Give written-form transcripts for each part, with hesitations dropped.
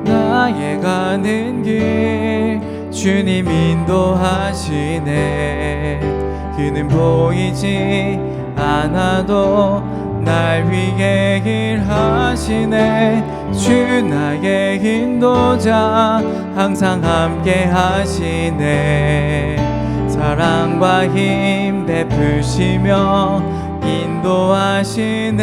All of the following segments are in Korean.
나의 가는 길 주님 인도하시네. 그는 보이지 않아도 날 위해 일하시네. 주 나의 인도자 항상 함께 하시네. 사랑과 힘 베푸시며 인도하시네.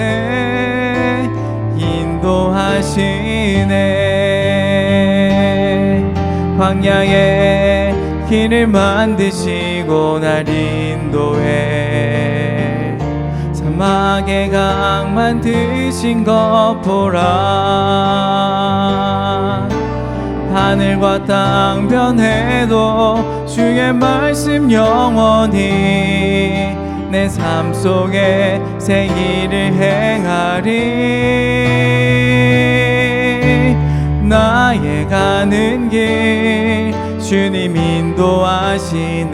인도하시네. 광야에 길을 만드시고 날 인도해. 사막에 강 만드신 것 보라. 하늘과 땅 변해도 주의 말씀 영원히 내 삶 속에 새 일을 행하리. 나의 가는 길 주님 인도하시네.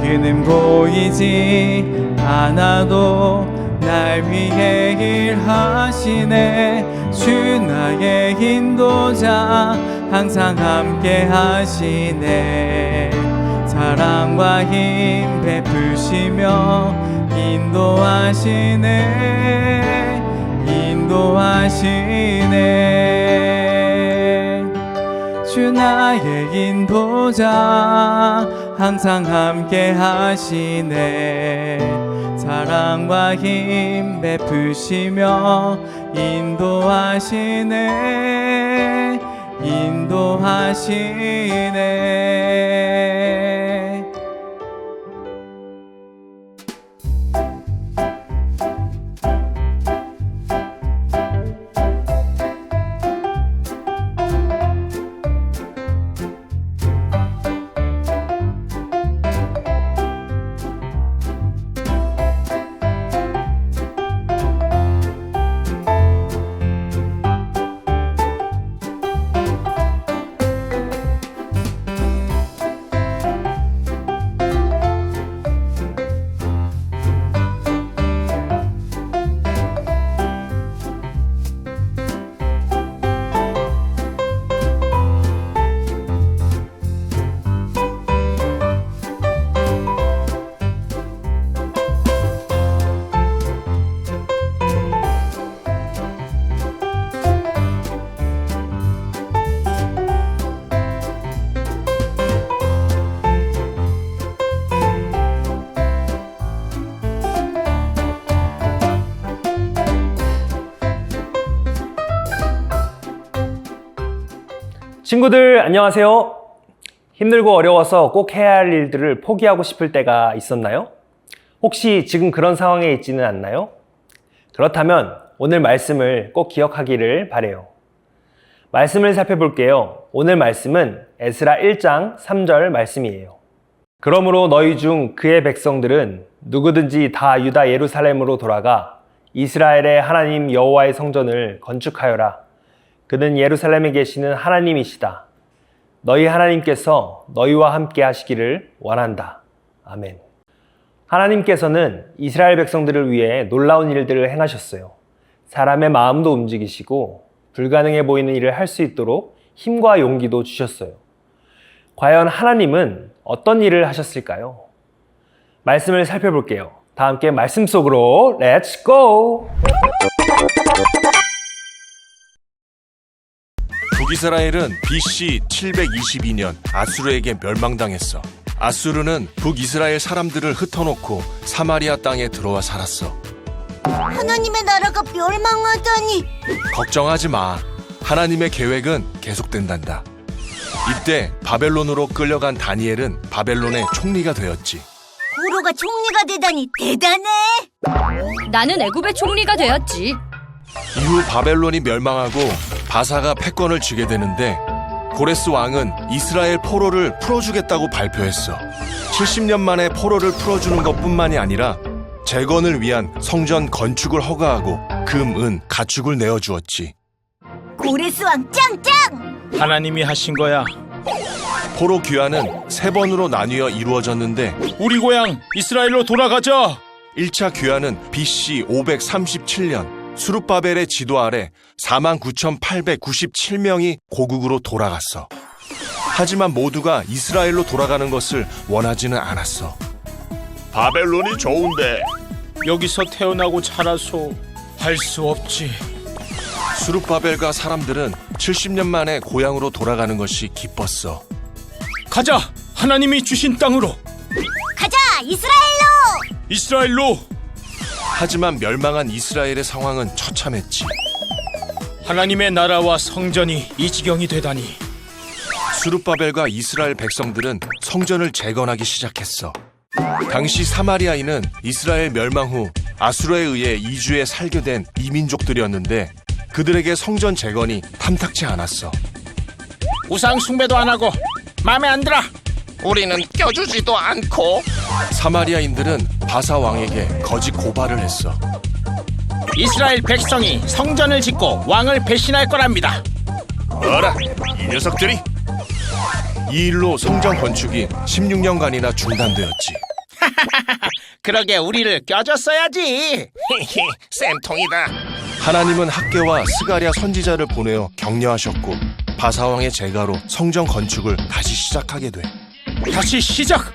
그는 보이지 않아도 날 위해 일하시네. 주 나의 인도자 항상 함께 하시네. 사랑과 힘 베푸시며 인도하시네. 인도하시네. 주 나의 인도자 항상 함께 하시네. 사랑과 힘 베푸시며 인도하시네. 인도하시네. 친구들 안녕하세요. 힘들고 어려워서 꼭 해야 할 일들을 포기하고 싶을 때가 있었나요? 혹시 지금 그런 상황에 있지는 않나요? 그렇다면 오늘 말씀을 꼭 기억하기를 바래요. 말씀을 살펴볼게요. 오늘 말씀은 에스라 1장 3절 말씀이에요. 그러므로 너희 중 그의 백성들은 누구든지 다 유다 예루살렘으로 돌아가 이스라엘의 하나님 여호와의 성전을 건축하여라. 그는 예루살렘에 계시는 하나님이시다. 너희 하나님께서 너희와 함께 하시기를 원한다. 아멘. 하나님께서는 이스라엘 백성들을 위해 놀라운 일들을 행하셨어요. 사람의 마음도 움직이시고 불가능해 보이는 일을 할 수 있도록 힘과 용기도 주셨어요. 과연 하나님은 어떤 일을 하셨을까요? 말씀을 살펴볼게요. 다 함께 말씀 속으로 렛츠 고! 북이스라엘은 BC 722년 아수르에게 멸망당했어. 아수르는 북이스라엘 사람들을 흩어놓고 사마리아 땅에 들어와 살았어. 하나님의 나라가 멸망하다니. 걱정하지 마. 하나님의 계획은 계속된단다. 이때 바벨론으로 끌려간 다니엘은 바벨론의 총리가 되었지. 고로가 총리가 되다니 대단해. 나는 애굽의 총리가 되었지. 이후 바벨론이 멸망하고 바사가 패권을 쥐게 되는데 고레스 왕은 이스라엘 포로를 풀어주겠다고 발표했어. 70년 만에 포로를 풀어주는 것뿐만이 아니라 재건을 위한 성전 건축을 허가하고 금, 은, 가축을 내어주었지. 고레스 왕 짱짱. 하나님이 하신 거야. 포로 귀환은 3번으로 나뉘어 이루어졌는데 우리 고향 이스라엘로 돌아가자. 1차 귀환은 BC 537년 수룹바벨의 지도 아래 49,897명이 고국으로 돌아갔어. 하지만 모두가 이스라엘로 돌아가는 것을 원하지는 않았어. 바벨론이 좋은데 여기서 태어나고 자라서 할 수 없지. 수룹바벨과 사람들은 70년 만에 고향으로 돌아가는 것이 기뻤어. 가자. 하나님이 주신 땅으로. 가자, 이스라엘로! 이스라엘로. 하지만 멸망한 이스라엘의 상황은 처참했지. 하나님의 나라와 성전이 이 지경이 되다니. 수룹바벨과 이스라엘 백성들은 성전을 재건하기 시작했어. 당시 사마리아인은 이스라엘 멸망 후 아수르에 의해 이주해 살게 된 이민족들이었는데 그들에게 성전 재건이 탐탁치 않았어. 우상 숭배도 안 하고 마음에 안 들어. 우리는 껴주지도 않고. 사마리아인들은 바사 왕에게 거짓 고발을 했어. 이스라엘 백성이 성전을 짓고 왕을 배신할 거랍니다. 어라, 이 녀석들이. 이 일로 성전 건축이 16년간이나 중단되었지. 그러게 우리를 껴줬어야지. 히히, 쌤통이다. 하나님은 학개와 스가랴 선지자를 보내어 격려하셨고 바사왕의 제가로 성전 건축을 다시 시작하게 돼. 다시 시작.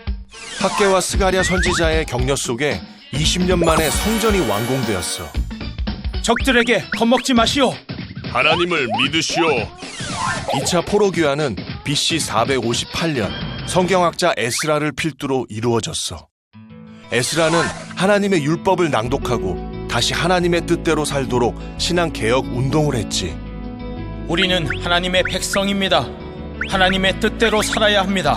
학개와 스가랴 선지자의 격려 속에 20년 만에 성전이 완공되었어. 적들에게 겁먹지 마시오. 하나님을 믿으시오. 2차 포로 귀환은 BC 458년 성경학자 에스라를 필두로 이루어졌어. 에스라는 하나님의 율법을 낭독하고 다시 하나님의 뜻대로 살도록 신앙 개혁 운동을 했지. 우리는 하나님의 백성입니다. 하나님의 뜻대로 살아야 합니다.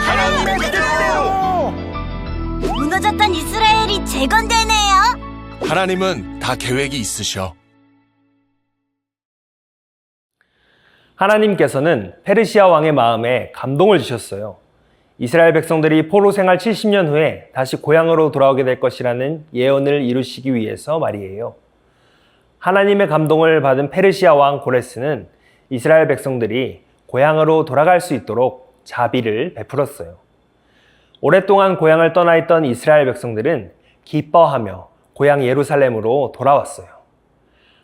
하나님의 뜻대로. 무너졌던 이스라엘이 재건되네요. 하나님은 다 계획이 있으셔. 하나님께서는 페르시아 왕의 마음에 감동을 주셨어요. 이스라엘 백성들이 포로 생활 70년 후에 다시 고향으로 돌아오게 될 것이라는 예언을 이루시기 위해서 말이에요. 하나님의 감동을 받은 페르시아 왕 고레스는 이스라엘 백성들이 고향으로 돌아갈 수 있도록 자비를 베풀었어요. 오랫동안 고향을 떠나 있던 이스라엘 백성들은 기뻐하며 고향 예루살렘으로 돌아왔어요.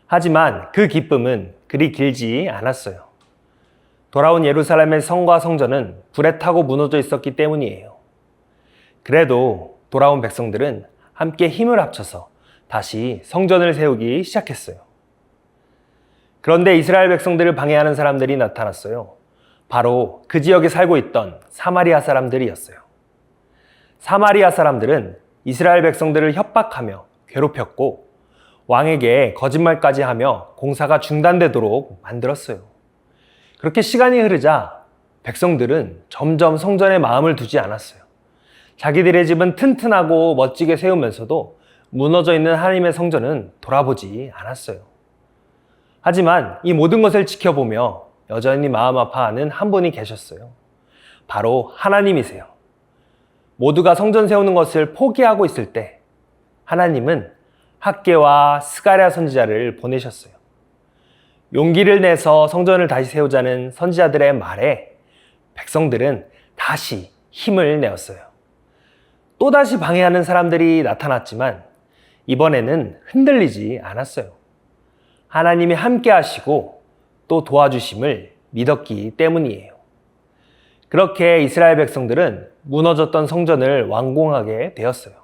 하지만 그 기쁨은 그리 길지 않았어요. 돌아온 예루살렘의 성과 성전은 불에 타고 무너져 있었기 때문이에요. 그래도 돌아온 백성들은 함께 힘을 합쳐서 다시 성전을 세우기 시작했어요. 그런데 이스라엘 백성들을 방해하는 사람들이 나타났어요. 바로 그 지역에 살고 있던 사마리아 사람들이었어요. 사마리아 사람들은 이스라엘 백성들을 협박하며 괴롭혔고 왕에게 거짓말까지 하며 공사가 중단되도록 만들었어요. 그렇게 시간이 흐르자 백성들은 점점 성전에 마음을 두지 않았어요. 자기들의 집은 튼튼하고 멋지게 세우면서도 무너져 있는 하나님의 성전은 돌아보지 않았어요. 하지만 이 모든 것을 지켜보며 여전히 마음 아파하는 한 분이 계셨어요. 바로 하나님이세요. 모두가 성전 세우는 것을 포기하고 있을 때 하나님은 학개와 스가랴 선지자를 보내셨어요. 용기를 내서 성전을 다시 세우자는 선지자들의 말에 백성들은 다시 힘을 내었어요. 또다시 방해하는 사람들이 나타났지만 이번에는 흔들리지 않았어요. 하나님이 함께 하시고 또 도와주심을 믿었기 때문이에요. 그렇게 이스라엘 백성들은 무너졌던 성전을 완공하게 되었어요.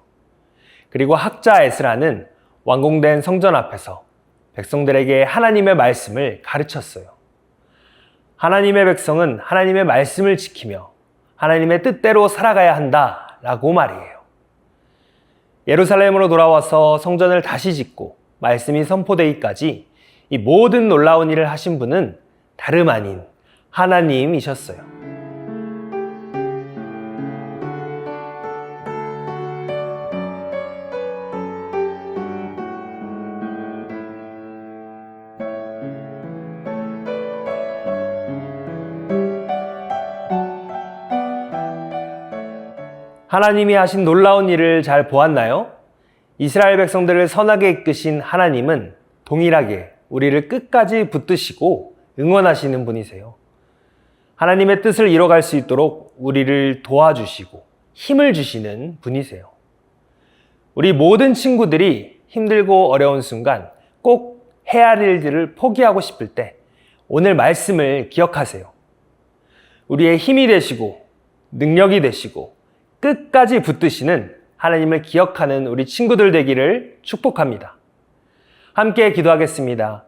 그리고 학자 에스라는 완공된 성전 앞에서 백성들에게 하나님의 말씀을 가르쳤어요. 하나님의 백성은 하나님의 말씀을 지키며 하나님의 뜻대로 살아가야 한다라고 말이에요. 예루살렘으로 돌아와서 성전을 다시 짓고 말씀이 선포되기까지 이 모든 놀라운 일을 하신 분은 다름 아닌 하나님이셨어요. 하나님이 하신 놀라운 일을 잘 보았나요? 이스라엘 백성들을 선하게 이끄신 하나님은 동일하게 우리를 끝까지 붙드시고 응원하시는 분이세요. 하나님의 뜻을 이뤄갈 수 있도록 우리를 도와주시고 힘을 주시는 분이세요. 우리 모든 친구들이 힘들고 어려운 순간 꼭 해야 할 일들을 포기하고 싶을 때 오늘 말씀을 기억하세요. 우리의 힘이 되시고 능력이 되시고 끝까지 붙드시는 하나님을 기억하는 우리 친구들 되기를 축복합니다. 함께 기도하겠습니다.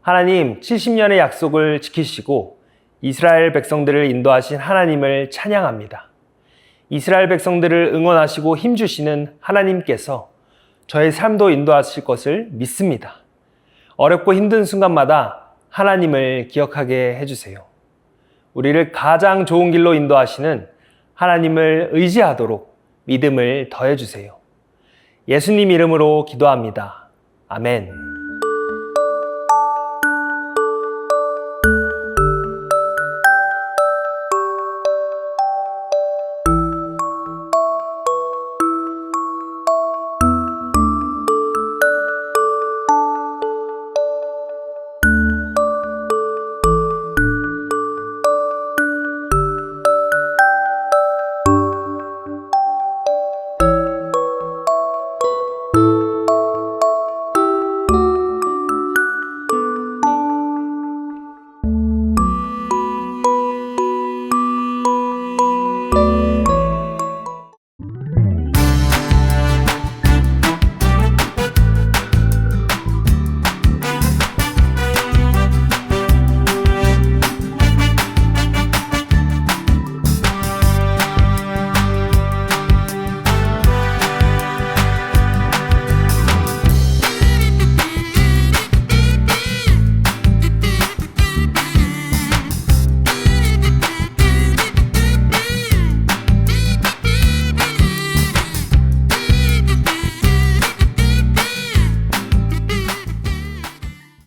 하나님, 70년의 약속을 지키시고 이스라엘 백성들을 인도하신 하나님을 찬양합니다. 이스라엘 백성들을 응원하시고 힘주시는 하나님께서 저의 삶도 인도하실 것을 믿습니다. 어렵고 힘든 순간마다 하나님을 기억하게 해주세요. 우리를 가장 좋은 길로 인도하시는 하나님을 의지하도록 믿음을 더해주세요. 예수님 이름으로 기도합니다. 아멘.